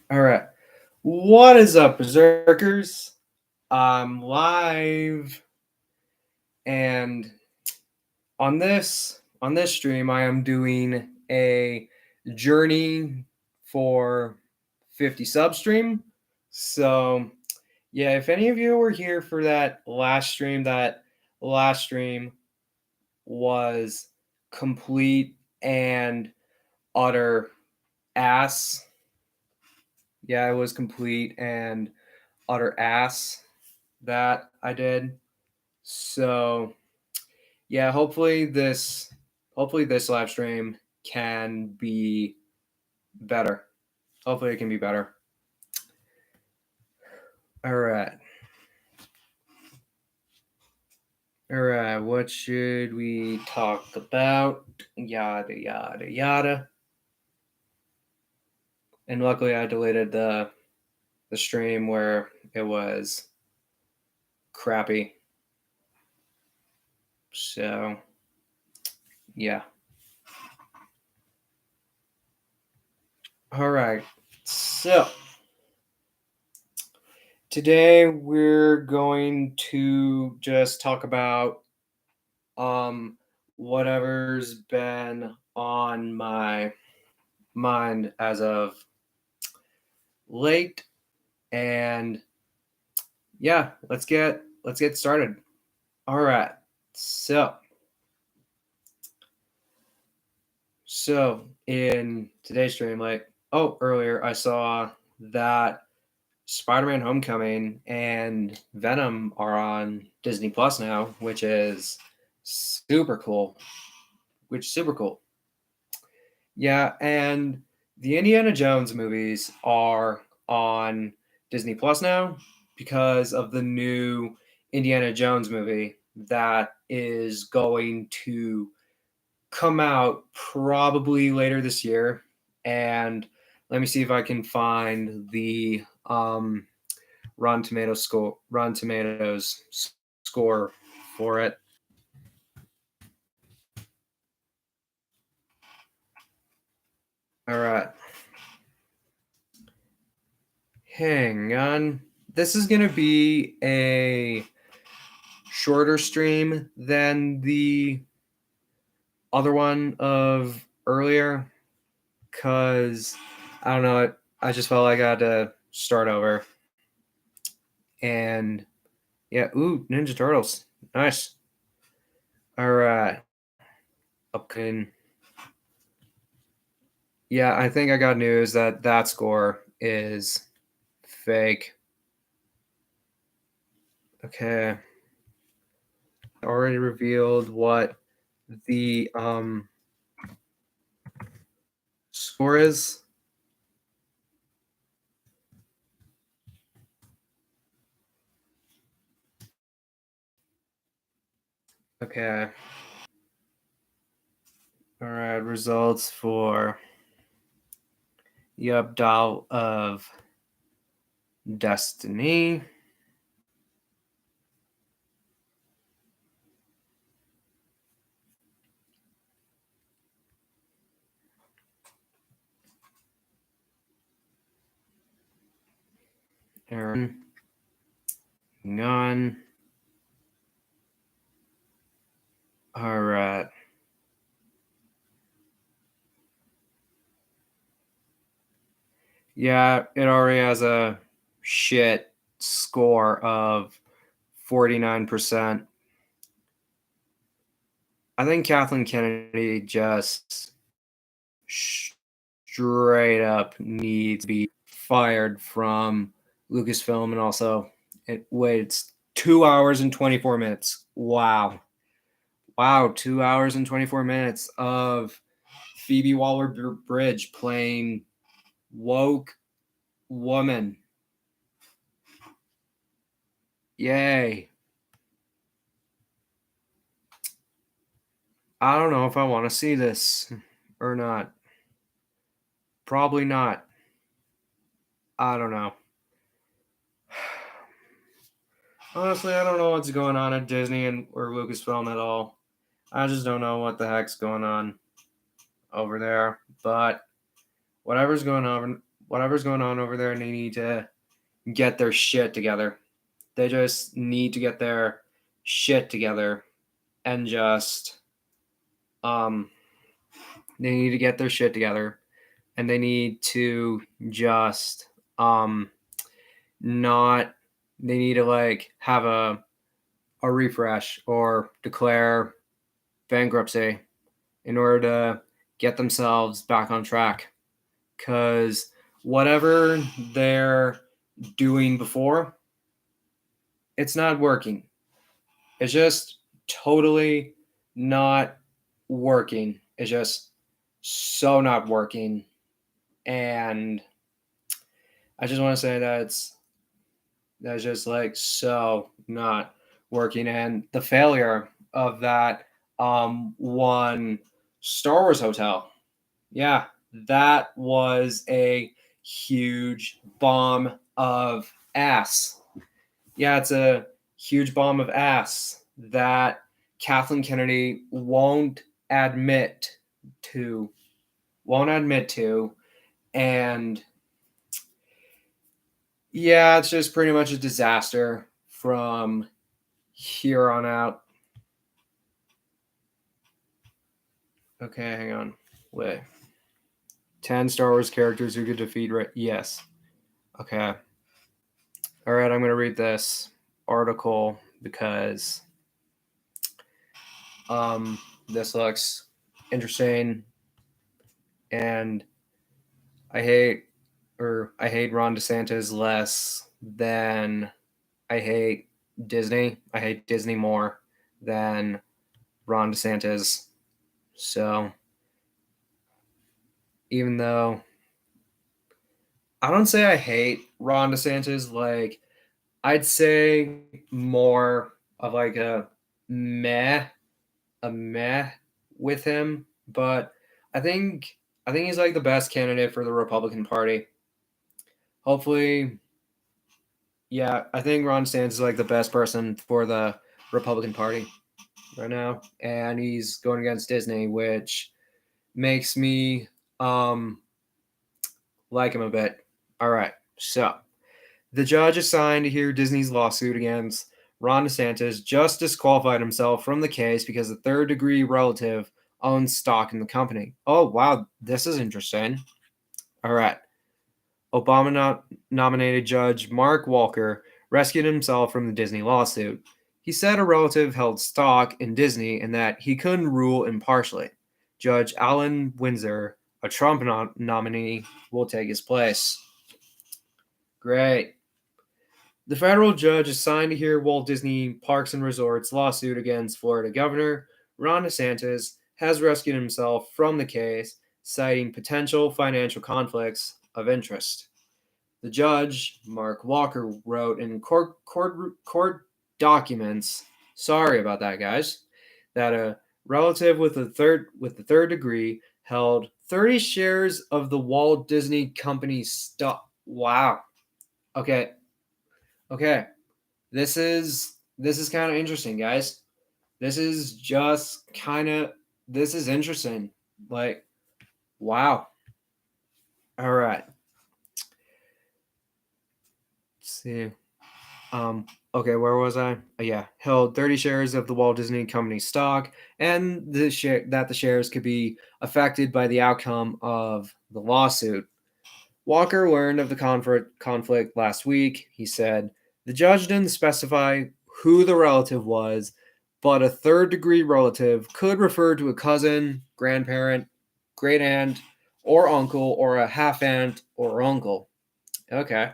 All right. What is up, Berserkers? I'm live, and on this stream, I am doing a journey for 50 sub stream. So, yeah, if any of you were here for that last stream was complete and utter ass. Yeah, it was complete and utter ass that I did. So yeah, hopefully this live stream can be better. Hopefully it can be better. All right. All right, what should we talk about? Yada yada yada. And luckily I deleted the stream where it was crappy. So yeah. All right. So today we're going to just talk about um whatever's been on my mind as of late, and yeah, let's get started. All right. So in today's stream, earlier I saw that Spider-Man Homecoming and Venom are on Disney Plus now, which is super cool. Super cool. Yeah, and the Indiana Jones movies are on Disney Plus now because of the new Indiana Jones movie that is going to come out probably later this year. And let me see if I can find the Rotten Tomatoes score for it. All right. Hang on. This is going to be a shorter stream than the other one of earlier because I don't know. I just felt like I had to start over. And yeah, ooh, Ninja Turtles. Nice. All right. Upcoming. Yeah, I think I got news that score is fake. Okay. Already revealed what the score is. Okay. All right, results for Yep, Doll of Destiny. Aaron. None. All right. Yeah, it already has a shit score of 49%. I think Kathleen Kennedy just straight up needs to be fired from Lucasfilm, and also it's 2 hours and 24 minutes. Wow. 2 hours and 24 minutes of Phoebe Waller-Bridge playing woke woman. Yay. I don't know if I want to see this or not. Probably not. I don't know. Honestly, I don't know what's going on at Disney or Lucasfilm at all. I just don't know what the heck's going on over there. But whatever's going on whatever's going on over there, and they need to get their shit together. They just need to get their shit together and just they need to get their shit together and they need to just not they need to like have a refresh or declare bankruptcy in order to get themselves back on track, because whatever they're doing before, it's not working. It's just totally not working. It's just so not working. And I just want to say that's just like so not working. And the failure of that one Star Wars hotel, yeah, that was a huge bomb of ass. Yeah, it's a huge bomb of ass that Kathleen Kennedy won't admit to, and yeah, it's just pretty much a disaster from here on out. Okay, hang on. Wait. 10 Star Wars characters who could defeat yes. Okay. All right, I'm going to read this article because this looks interesting, and I hate Ron DeSantis less than I hate Disney. I hate Disney more than Ron DeSantis. So even though I don't say I hate Ron DeSantis, like I'd say more of like a meh with him, but I think he's like the best candidate for the Republican Party. Hopefully, yeah, I think Ron DeSantis is like the best person for the Republican Party right now, and he's going against Disney, which makes me like him a bit. All right, so the judge assigned to hear Disney's lawsuit against Ron DeSantis just disqualified himself from the case because a third-degree relative owns stock in the company. Oh, wow, this is interesting. All right. Obama nominated Judge Mark Walker rescued himself from the Disney lawsuit. He said a relative held stock in Disney and that he couldn't rule impartially. Judge Alan Windsor, a Trump nominee, will take his place. Great. The federal judge assigned to hear Walt Disney Parks and Resorts' lawsuit against Florida Governor Ron DeSantis has rescued himself from the case, citing potential financial conflicts of interest. The judge, Mark Walker, wrote in court documents, sorry about that, guys, that a relative with the third degree held 30 shares of the Walt Disney Company stock. Wow. Okay. This is kind of interesting, guys. This is interesting. Like, wow. All right. Let's see. Okay, where was I? Yeah, held 30 shares of the Walt Disney Company stock, and the shares could be affected by the outcome of the lawsuit. Walker learned of the conflict last week. He said the judge didn't specify who the relative was, but a third-degree relative could refer to a cousin, grandparent, great aunt, or uncle, or a half aunt or uncle. Okay.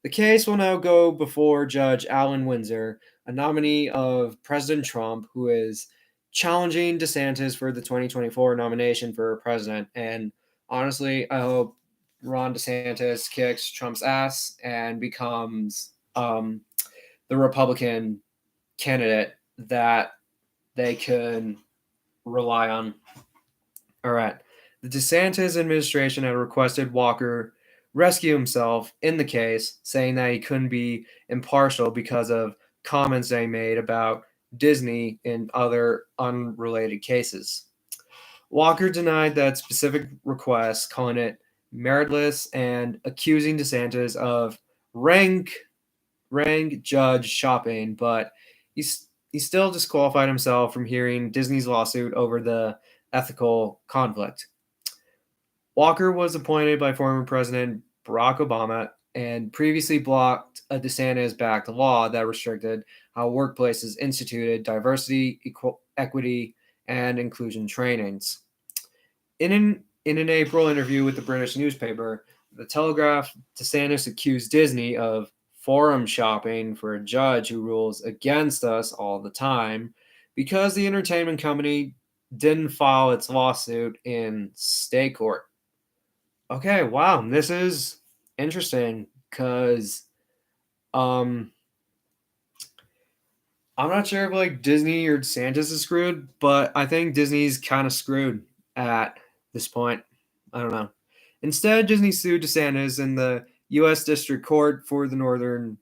The case will now go before Judge Alan Windsor, a nominee of President Trump, who is challenging DeSantis for the 2024 nomination for president. And honestly, I hope Ron DeSantis kicks Trump's ass and becomes the Republican candidate that they can rely on. All right. The DeSantis administration had requested Walker rescue himself in the case, saying that he couldn't be impartial because of comments they made about Disney in other unrelated cases. Walker denied that specific request, calling it meritless and accusing DeSantis of rank judge shopping, but he still disqualified himself from hearing Disney's lawsuit over the ethical conflict. Walker was appointed by former President Barack Obama and previously blocked a DeSantis-backed law that restricted how workplaces instituted diversity, equity, and inclusion trainings. In an April interview with the British newspaper, The Telegraph, DeSantis accused Disney of forum shopping for a judge who rules against us all the time because the entertainment company didn't file its lawsuit in state court. Okay, wow, this is interesting because I'm not sure if like Disney or DeSantis is screwed, but I think Disney's kind of screwed at this point. I don't know. Instead, Disney sued DeSantis in the U.S. District Court for the Northern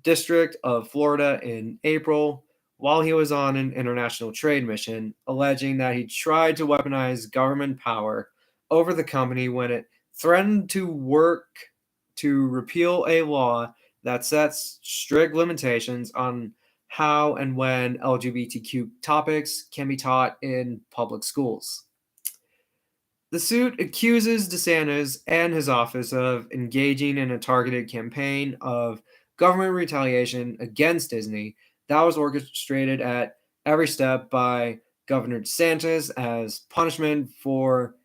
District of Florida in April while he was on an international trade mission, alleging that he tried to weaponize government power over the company when it threatened to work to repeal a law that sets strict limitations on how and when LGBTQ topics can be taught in public schools. The suit accuses DeSantis and his office of engaging in a targeted campaign of government retaliation against Disney that was orchestrated at every step by Governor DeSantis as punishment for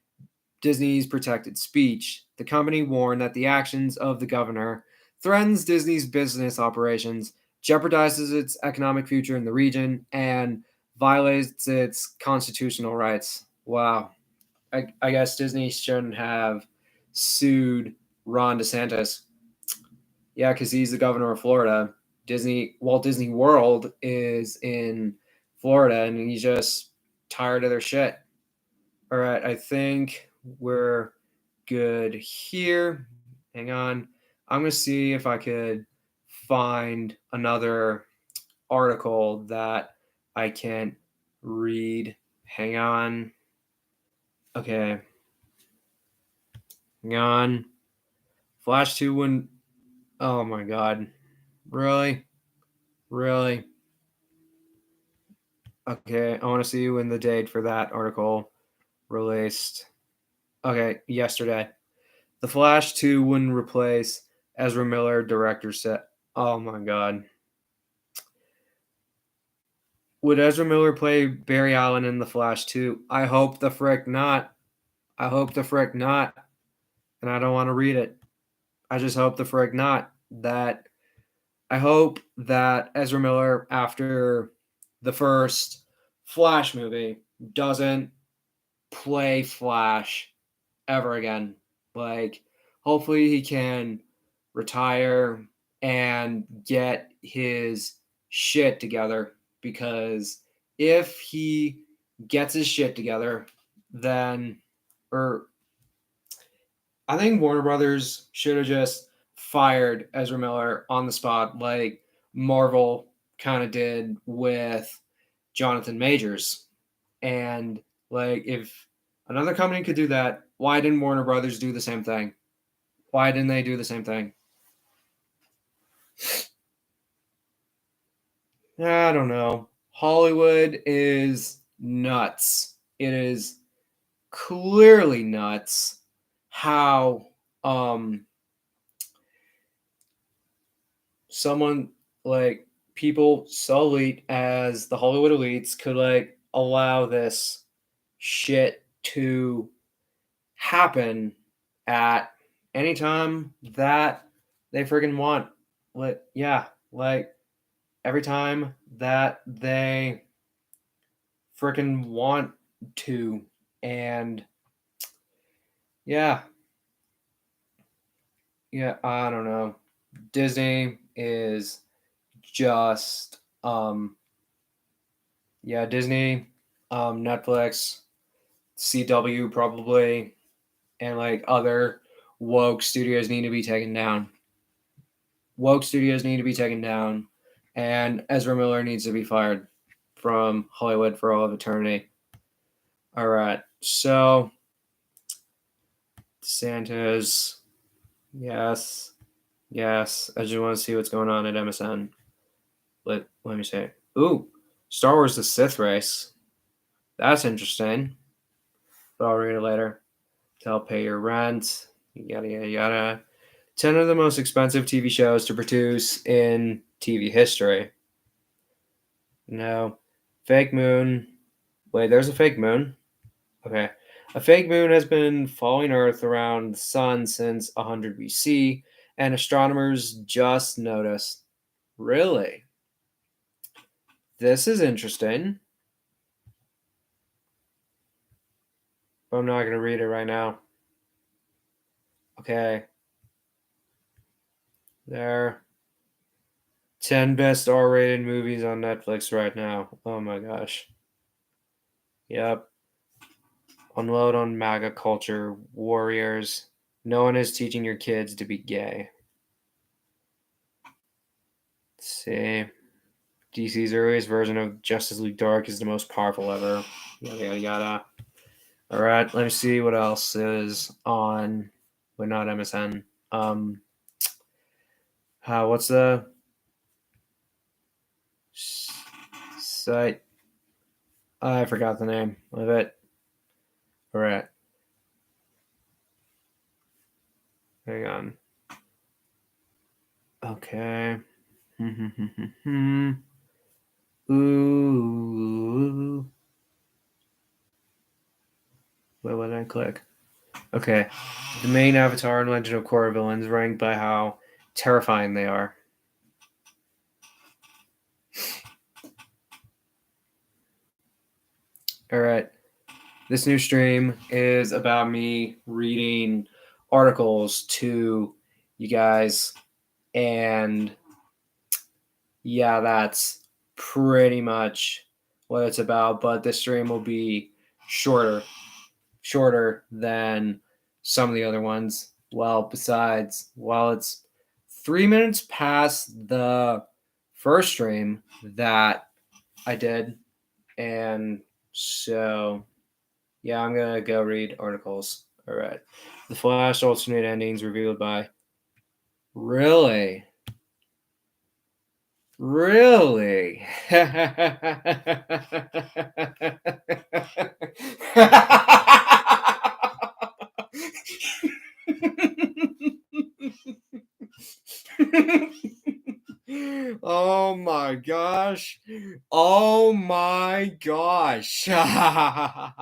Disney's protected speech. The company warned that the actions of the governor threatens Disney's business operations, jeopardizes its economic future in the region, and violates its constitutional rights. Wow. I guess Disney shouldn't have sued Ron DeSantis. Yeah, because he's the governor of Florida. Walt Disney World is in Florida, and he's just tired of their shit. All right, I think we're good here. Hang on. I'm going to see if I could find another article that I can read. Hang on. Okay. Hang on. Flash 2 when. Oh my god. Really? Really? Okay, I want to see when the date for that article released. Okay, yesterday. The Flash 2 wouldn't replace Ezra Miller, director said. Oh my god. Would Ezra Miller play Barry Allen in The Flash 2? I hope the frick not. I hope the frick not. And I don't want to read it. I just hope the frick not. I hope that Ezra Miller, after the first Flash movie, doesn't play Flash ever again. Like, hopefully he can retire and get his shit together, because if he gets his shit together, then, I think Warner Brothers should have just fired Ezra Miller on the spot, like Marvel kind of did with Jonathan Majors. And like, if another company could do that, why didn't Warner Brothers do the same thing? Why didn't they do the same thing? I don't know. Hollywood is nuts. It is clearly nuts how someone like people so elite as the Hollywood elites could like allow this shit to happen at any time that they friggin' want. Like, yeah, like every time that they freaking want to. And yeah, I don't know. Disney is just Disney, Netflix, CW probably, and like other woke studios need to be taken down. Woke studios need to be taken down, and Ezra Miller needs to be fired from Hollywood for all of eternity. All right, so DeSantis. Yes. Yes. I just want to see what's going on at MSN. Let me say. Ooh, Star Wars The Sith Race. That's interesting. But I'll read it later. To help pay your rent. Yada, yada, yada. 10 of the most expensive TV shows to produce in TV history. No. Fake moon. Wait, there's a fake moon? Okay. A fake moon has been following Earth around the sun since 100 BC, and astronomers just noticed. Really? This is interesting. But I'm not going to read it right now. Okay. There. 10 best R-rated movies on Netflix right now. Oh my gosh. Yep. Unload on MAGA culture warriors. No one is teaching your kids to be gay. Let's see. DC's earliest version of Justice League Dark is the most powerful ever. Yada, yada, yada. All right, let me see what else is on. But not MSN. What's the site? I forgot the name of it. All right. Hang on. Okay. Ooh. What did I click? Okay. The main Avatar and Legend of Korra villains ranked by how terrifying they are. All right. This new stream is about me reading articles to you guys. And yeah, that's pretty much what it's about. But this stream will be shorter than some of the other ones. Well, it's 3 minutes past the first stream that I did. And so, yeah, I'm going to go read articles. All right. The Flash alternate endings revealed by. Really? Really? Oh my gosh. Oh my gosh. Yeah.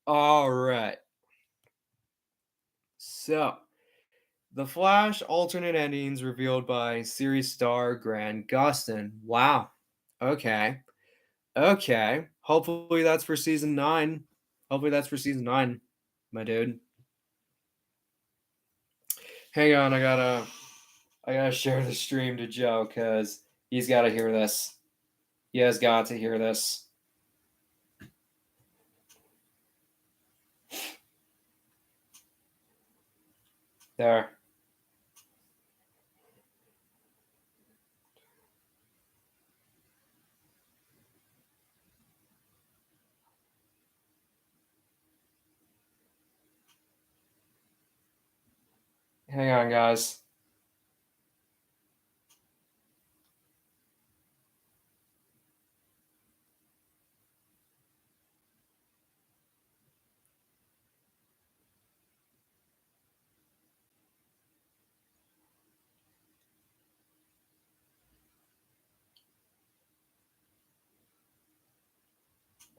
All right. So, The Flash alternate endings revealed by series star Grant Gustin. Wow. Okay. Okay. Hopefully that's for season 9. My dude. Hang on, I gotta share the stream to Joe because he's gotta hear this. He has got to hear this. There. Hang on, guys.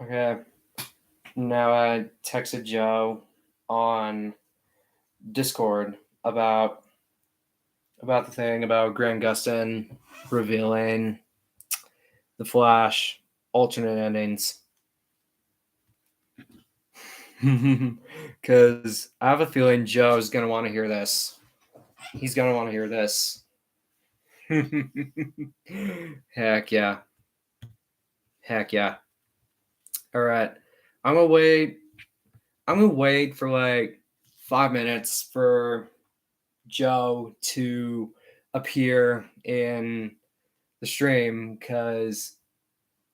Okay. Now I texted Joe on Discord about the thing about Grant Gustin revealing the Flash alternate endings. Because I have a feeling Joe's going to want to hear this. He's going to want to hear this. Heck yeah. Heck yeah. All right. I'm going to wait for like 5 minutes for Joe to appear in the stream because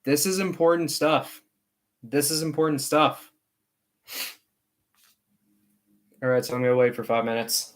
this is important stuff. All right, so I'm gonna wait for 5 minutes.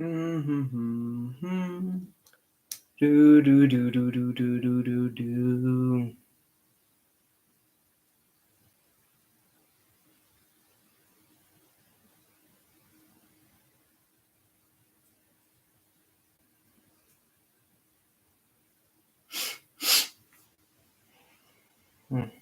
Mm-hmm. Do do do do do do do do do. Hmm.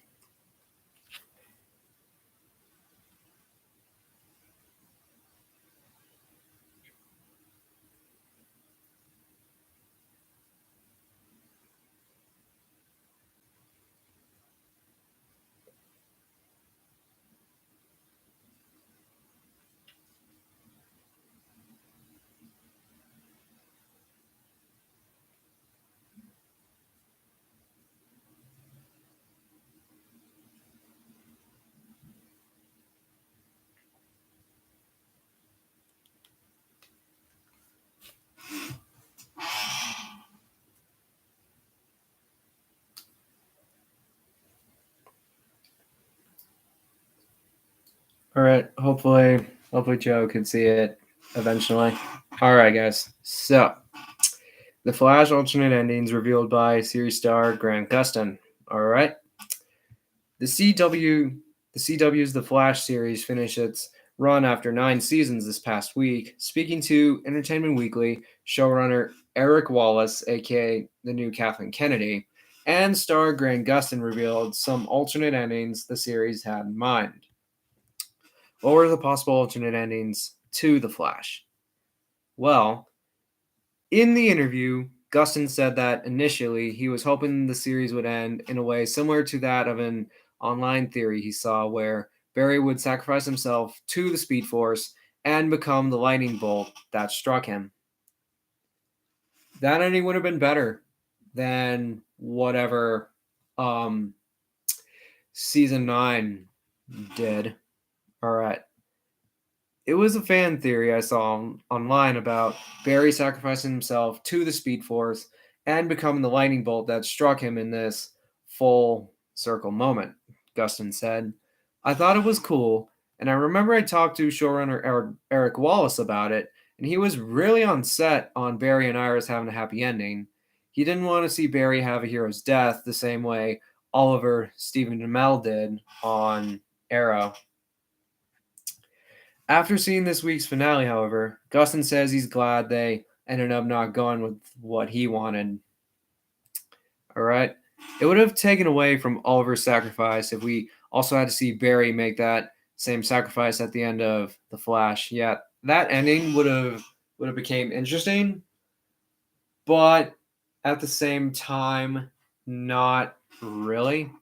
All right. Hopefully Joe can see it eventually. All right, guys. So the Flash alternate endings revealed by series star Grant Gustin. All right. The CW, the CW's The Flash series finished its run after 9 seasons this past week. Speaking to Entertainment Weekly, showrunner Eric Wallace, aka the new Kathleen Kennedy, and star Grant Gustin revealed some alternate endings the series had in mind. What were the possible alternate endings to The Flash? Well, in the interview, Gustin said that initially he was hoping the series would end in a way similar to that of an online theory he saw where Barry would sacrifice himself to the Speed Force and become the lightning bolt that struck him. That ending would have been better than whatever um, season 9 did. All right. It was a fan theory I saw online about Barry sacrificing himself to the Speed Force and becoming the lightning bolt that struck him in this full circle moment, Gustin said. I thought it was cool, and I remember I talked to showrunner Eric Wallace about it, and he was really on set on Barry and Iris having a happy ending. He didn't want to see Barry have a hero's death the same way Oliver Stephen Amell did on Arrow. After seeing this week's finale, however, Gustin says he's glad they ended up not going with what he wanted. All right. It would have taken away from Oliver's sacrifice if we also had to see Barry make that same sacrifice at the end of The Flash. Yeah, that ending would have became interesting, but at the same time, not really.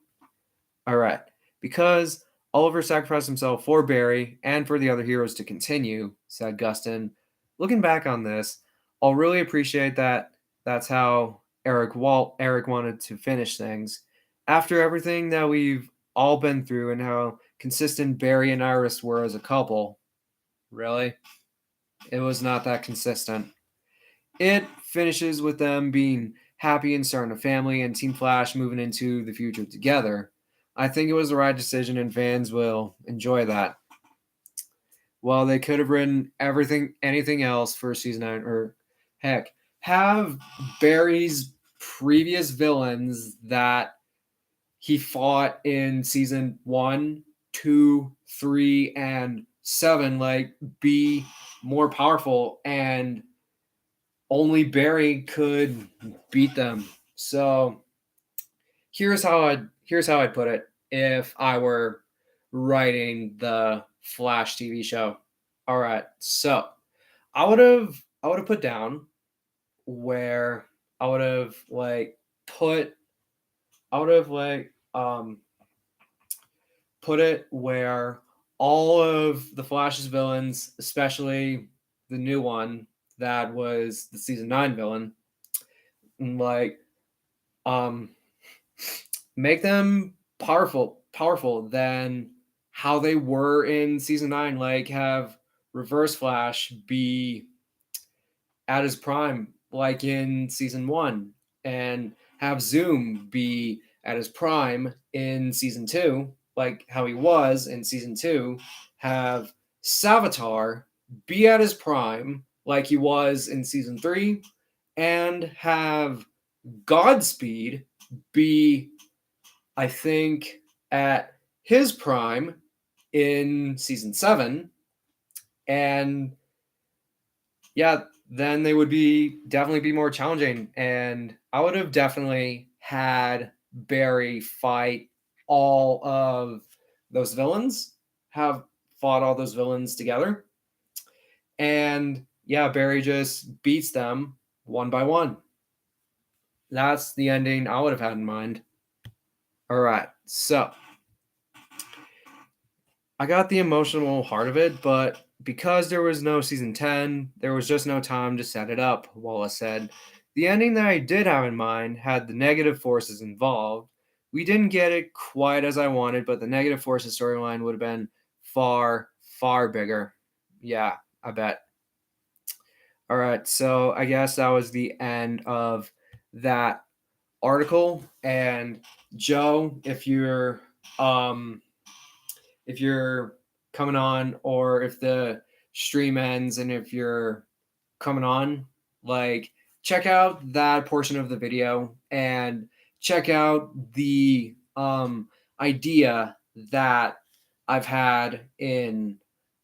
All right. Because Oliver sacrificed himself for Barry and for the other heroes to continue, said Gustin. Looking back on this, I'll really appreciate that that's how Eric wanted to finish things. After everything that we've all been through and how consistent Barry and Iris were as a couple, really, it was not that consistent. It finishes with them being happy and starting a family and Team Flash moving into the future together. I think it was the right decision and fans will enjoy that. Well, they could have written anything else for season 9, or heck, have Barry's previous villains that he fought in season 1, 2, 3, and 7 like be more powerful, and only Barry could beat them. So here's how I'd put it if I were writing the Flash TV show. All right, so I would have put down where I would have like put I would have like put it where all of the Flash's villains, especially the new one that was the season 9 villain, like um make them powerful than how they were in season 9, like have Reverse Flash be at his prime like in season 1, and have Zoom be at his prime in season 2 like how he was in season 2, have Savitar be at his prime like he was in season 3, and have Godspeed be, I think, at his prime in season 7. And yeah, then they would be definitely be more challenging. And I would have definitely had Barry fight all of those villains, have fought all those villains together. And yeah, Barry just beats them one by one. That's the ending I would have had in mind. All right. So I got the emotional heart of it, but because there was no season 10, there was just no time to set it up, Wallace said. The ending that I did have in mind had the negative forces involved. We didn't get it quite as I wanted, but the negative forces storyline would have been far, far bigger. Yeah, I bet. All right, so I guess that was the end of that article. And Joe, um if you're coming on, or if the stream ends and if you're coming on, like check out that portion of the video and check out the idea that I've had in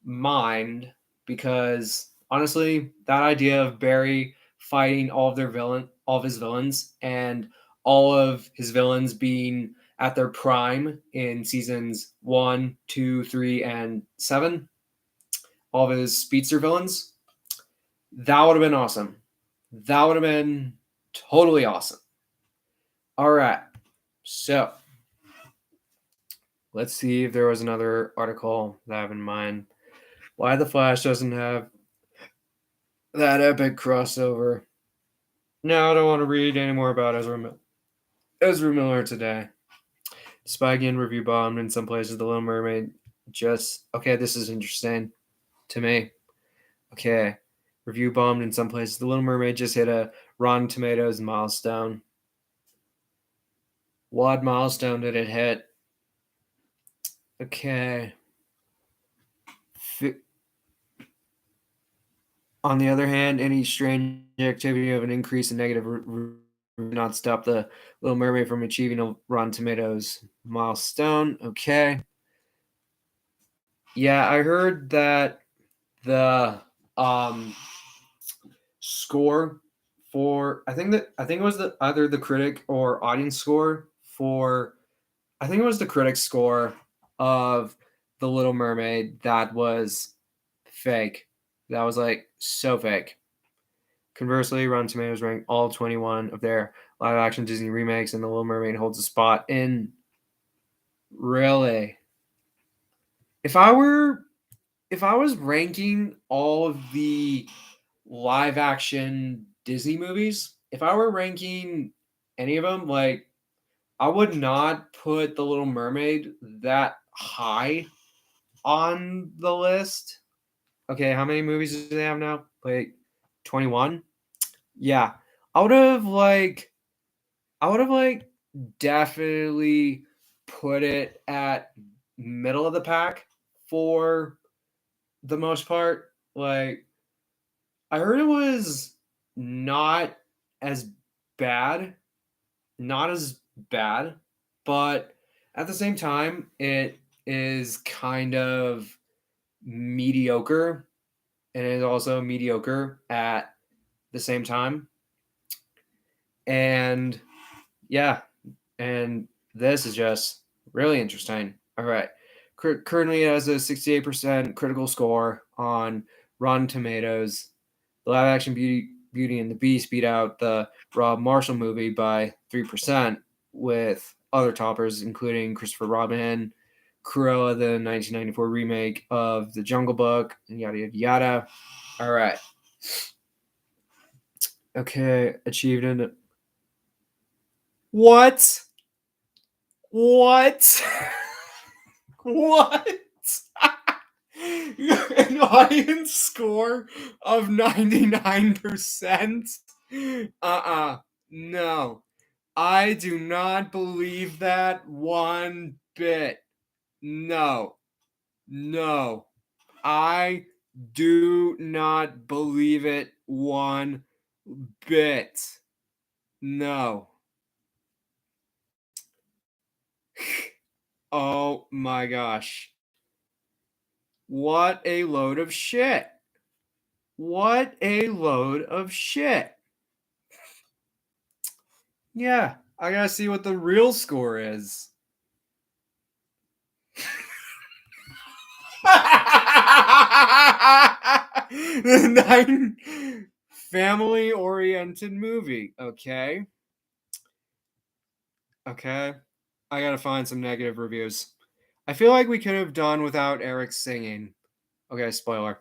mind, because honestly that idea of Barry fighting all of his villains, and all of his villains being at their prime in seasons 1, 2, 3, and 7, all of his speedster villains, that would have been awesome. That would have been totally awesome. All right. So let's see if there was another article that I have in mind. Why the Flash doesn't have that epic crossover. No, I don't want to read any more about Ezra Miller today. Spy review bombed in some places. The Little Mermaid just okay. This is interesting to me. Okay, review bombed in some places. The Little Mermaid just hit a Rotten Tomatoes milestone. What milestone did it hit? Okay. On the other hand, any strange activity of an increase in negative not stop the Little Mermaid from achieving a Rotten Tomatoes milestone. Okay. Yeah, I heard that the score for I think it was either the critic or audience score for I think it was the critic score of The Little Mermaid that was fake. That was like so fake. Conversely, Rotten Tomatoes ranked all 21 of their live action Disney remakes, and The Little Mermaid holds a spot in. Really? If I was ranking all of the live action Disney movies, if I were ranking any of them, like I would not put The Little Mermaid that high on the list. Okay, how many movies do they have now? Like 21? Yeah. I would have like definitely put it at middle of the pack for the most part. Like, I heard it was not as bad, not as bad, but at the same time, it is kind of mediocre, and it is also mediocre at the same time. And yeah, and this is just really interesting. All right. Currently, it has a 68% critical score on Rotten Tomatoes. The live action Beauty and the Beast beat out the Rob Marshall movie by 3%, with other toppers including Christopher Robin, Cruella, the 1994 remake of The Jungle Book, and yada yada yada. All right. Okay, achieved in what? What? What? An audience score of 99%? No. I do not believe that one bit. No. No. I do not believe it one bit. No. Oh my gosh. What a load of shit. What a load of shit. Yeah, I gotta see what the real score is. The nine family oriented movie. Okay. Okay. I gotta find some negative reviews. I feel like we could have done without Eric singing. Okay, spoiler.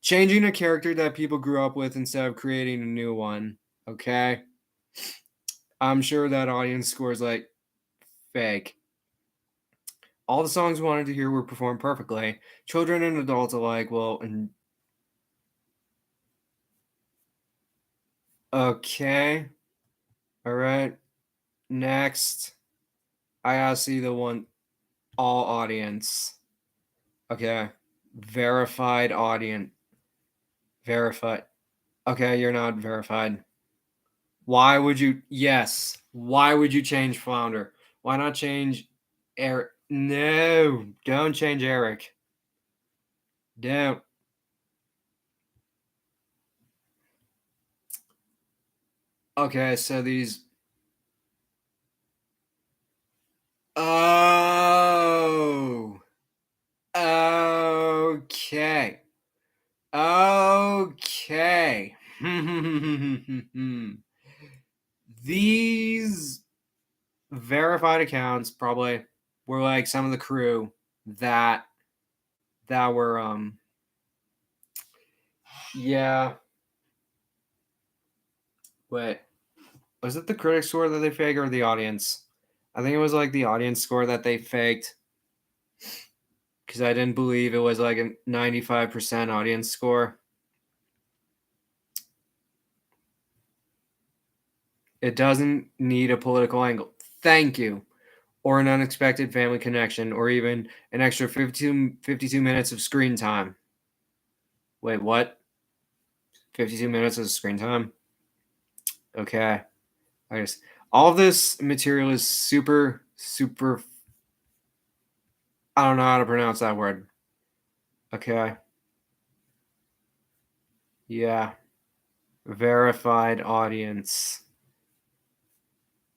Changing a character that people grew up with instead of creating a new one. Okay. I'm sure that audience score is like fake. All the songs we wanted to hear were performed perfectly. Children and adults alike will. Okay. All right. Next. I gotta see the one all audience. Okay. Verified audience. Verified. Okay, you're not verified. Why would you? Yes. Why would you change Flounder? Why not change Eric? No, don't change Eric. Don't. Okay, so these. Oh. Okay. Okay. These verified accounts probably were like some of the crew that were yeah. Wait, was it the critic score that they faked or the audience? I think it was like the audience score that they faked because I didn't believe it was like a 95% audience score. It doesn't need a political angle. Thank you. Or an unexpected family connection, or even an extra 52 minutes of screen time. Wait, what? 52 minutes of screen time? Okay. I guess all of this material is super. I don't know how to pronounce that word. Okay. Yeah. Verified audience.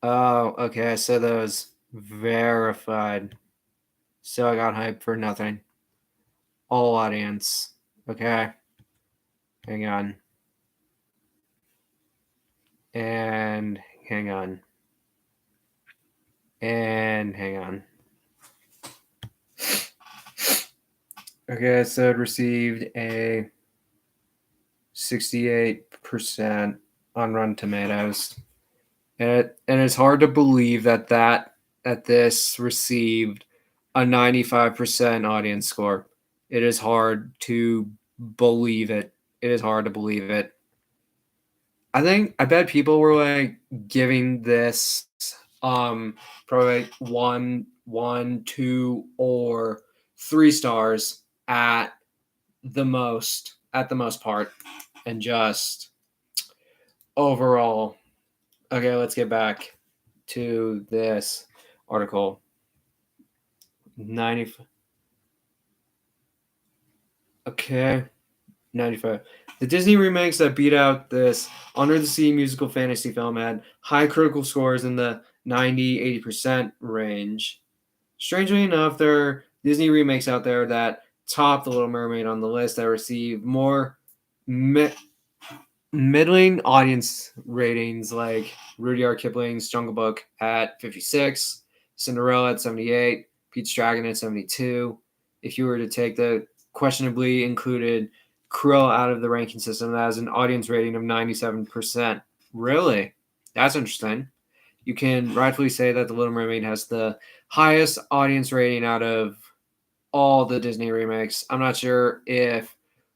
Oh, okay. So those verified. So I got hyped for nothing. All audience. Okay. Hang on. And hang on. And hang on. Okay, so it received a 68% on Rotten Tomatoes. And it's hard to believe that this received a 95% audience score. It is hard to believe it. It is hard to believe it. I bet people were like giving this probably like one, 2, or 3 stars at the most at the most part, and just overall. Okay, let's get back to this article. 90. Okay, 95. The Disney remakes that beat out this Under the Sea musical fantasy film had high critical scores in the 90-80% range. Strangely enough, there are Disney remakes out there that top The Little Mermaid on the list that receive more middling audience ratings, like Rudyard Kipling's Jungle Book at 56, Cinderella at 78, Pete's Dragon at 72. If you were to take the questionably included Cruella out of the ranking system, that has an audience rating of 97%. Really? That's interesting. You can rightfully say that The Little Mermaid has the highest audience rating out of all the Disney remakes. I'm not sure if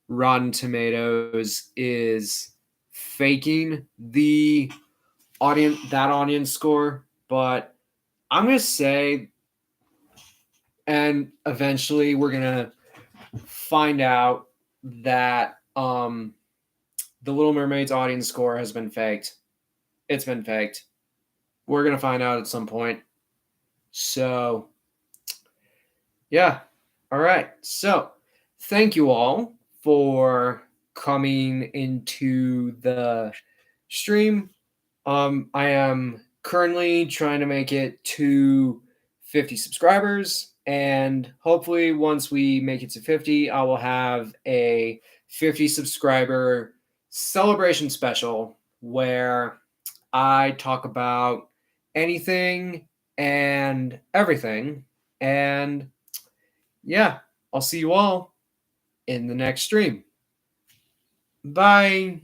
Rotten Tomatoes is faking the audience score, but I'm gonna say, and eventually we're gonna find out that the Little Mermaid's audience score has been faked. It's been faked. We're gonna find out at some point. So yeah. All right. So thank you all for coming into the stream. I am currently trying to make it to 50 subscribers, and hopefully once we make it to 50, I will have a 50 subscriber celebration special where I talk about anything and everything. And yeah, I'll see you all in the next stream. Bye.